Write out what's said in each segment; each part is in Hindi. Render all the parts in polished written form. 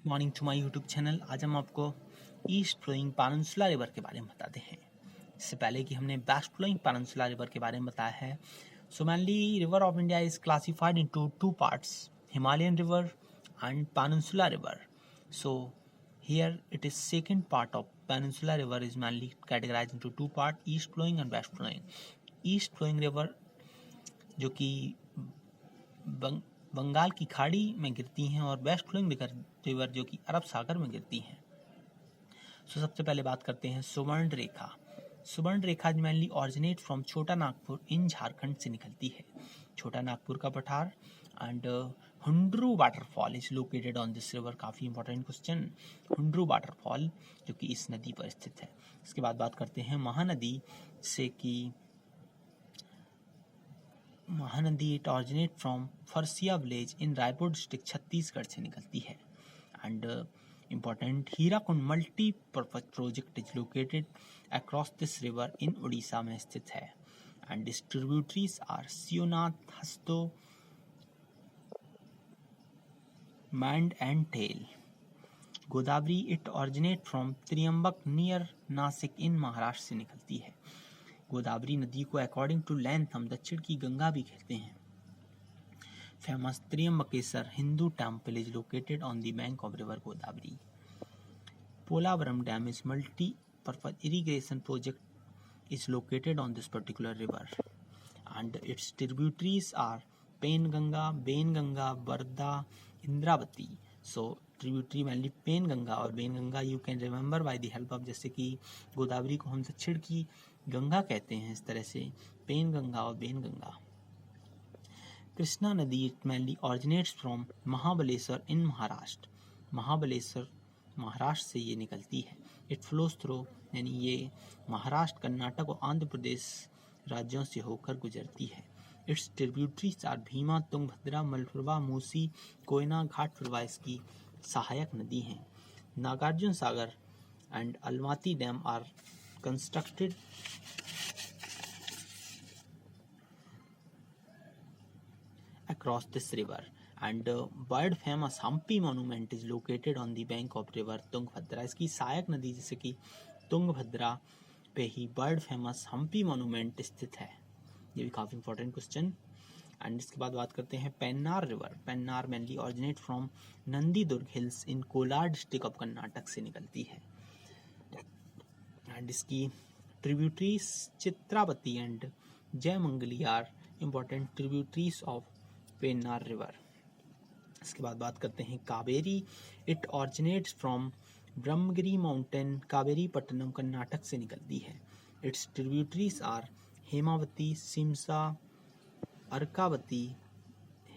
Morning to my YouTube channel. आज हम आपको ईस्ट फ्लोइंग पेनिनसुला रिवर के बारे में बताते हैं। इससे पहले कि हमने वेस्ट फ्लोइंग पेनिनसुला रिवर के बारे में बताया है। So mainly river of India is classified into two parts, Himalayan river and peninsula river. So here it is second part of peninsula river is mainly categorized into two part, east flowing and west flowing. East flowing river जो कि बंगाल की खाड़ी में गिरती हैं और वेस्ट फ्लोइंग रिवर जो कि अरब सागर में गिरती हैं। सो सबसे पहले बात करते हैं सुवर्ण रेखा। सुवर्ण रेखा मेनली ऑरिजिनेट फ्रॉम छोटा नागपुर इन झारखंड से निकलती है। छोटा नागपुर का पठार and Hundru waterfall is located on this river. काफ़ी इंपॉर्टेंट क्वेश्चन, हुंड्रू वाटरफॉल जो कि इस नदी पर स्थित है। इसके बाद बात करते हैं महानदी से कि Mahanadi it originate from Pharsiya village in Raipur district Chhattisgarh से निकलती है। And important Hirakud multipurpose project is located across this river in Orissa में स्थित है। And distributaries are Seonath, Hasdo, Mand and Tel. Godavari it originate from Trimbak near Nashik in Maharashtra से निकलती है। गोदावरी नदी को अकॉर्डिंग टू लेंथ हम दक्षिण की गंगा भी कहते हैं। Famous Trimbakeshwar Hindu temple is located on the bank of river Godavari. Polavaram dam is multipurpose irrigation project is located on this particular river and its tributaries are Penganga, Wainganga, Wardha, Indravati. So tributary mainly Penganga और Wainganga you can remember by the help of, जैसे कि गोदावरी को हम दक्षिण की गंगा कहते हैं, इस तरह से पेनगंगा और बेनगंगा। कृष्णा नदी it mainly originates from Mahabaleshwar in Maharashtra. Mahabaleshwar Maharashtra से ये निकलती है। इट फ्लोज थ्रू, यानी ये महाराष्ट्र, कर्नाटक और आंध्र प्रदेश राज्यों से होकर गुजरती है। Its tributaries are Bhima, Tungabhadra, Malaprabha, Musi, Koyna, Ghataprabha इसकी सहायक नदी हैं। Nagarjuna Sagar and Almatti dam are constructed across this river and world famous Hampi monument is located on the bank of river Tungabhadra. इसकी सहायक नदी जैसे कि तुंगभद्रा पे ही वर्ल्ड फेमस हम्पी मोन्यूमेंट स्थित है। ये भी काफ़ी इंपॉर्टेंट क्वेश्चन। एंड इसके बाद बात करते हैं Pennar river. Pennar mainly originate from Nandi Durg hills in Kolar district of Karnataka से निकलती है। एंड इसकी tributaries Chitravati and Jayamangali are important tributaries of Pennar river. इसके बाद बात करते हैं Kaveri. It originates from Brahmagiri mountain, Kaveri Pattanam Karnataka से निकलती है। Its tributaries are Hemavati, Shimsha, Arkavati,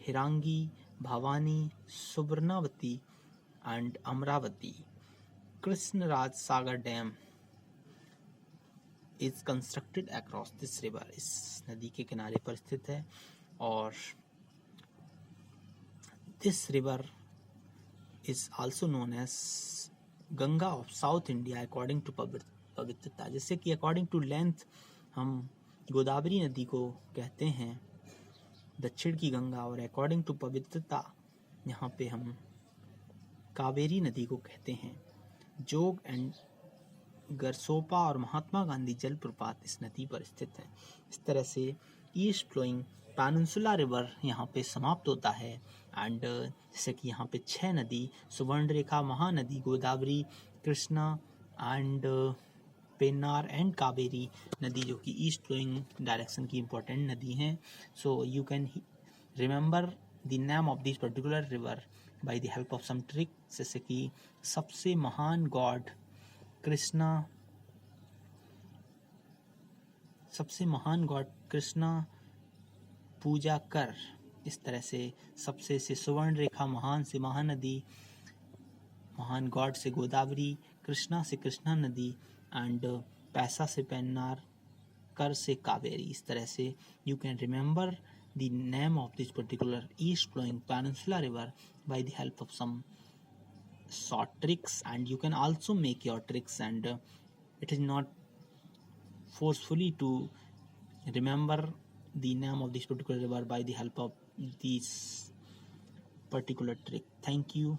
Harangi, Bhavani, Suvarnavati and Amaravati. Krishnaraja Sagar dam is constructed across this river. इस नदी के किनारे पर स्थित है और this river is also known as Ganga of south India according to पवित्रता। जैसे कि अकॉर्डिंग टू लेंथ हम गोदावरी नदी को कहते हैं दक्षिण की गंगा, और अकॉर्डिंग टू पवित्रता यहाँ पे हम कावेरी नदी को कहते हैं। जोग एंड गरसोपा और महात्मा गांधी जलप्रपात इस नदी पर स्थित है। इस तरह से ईस्ट फ्लोइंग पेनिनसुला रिवर यहाँ पे समाप्त होता है। एंड जैसे कि यहाँ पे 6 नदी, Subarnarekha, Mahanadi, Godavari, Krishna and Pennar and Kaveri नदी जो कि ईस्ट फ्लोइंग डायरेक्शन की इम्पोर्टेंट नदी हैं। So you can remember the name of this particular river by the help of some trick, जैसे कि सबसे महान गॉड कृष्णा, सबसे महान गॉड कृष्णा पूजा कर। इस तरह से सबसे से सुवर्ण रेखा, महान से महानदी, महान गॉड से गोदावरी, कृष्णा से कृष्णा नदी एंड पैसा से पेन्नार, कर से कावेरी। इस तरह से you can remember the name of this particular east flowing peninsula river by the help of some short tricks, and you can also make your tricks, and it is not forcefully to remember the name of this particular river by the help of this particular trick. Thank you.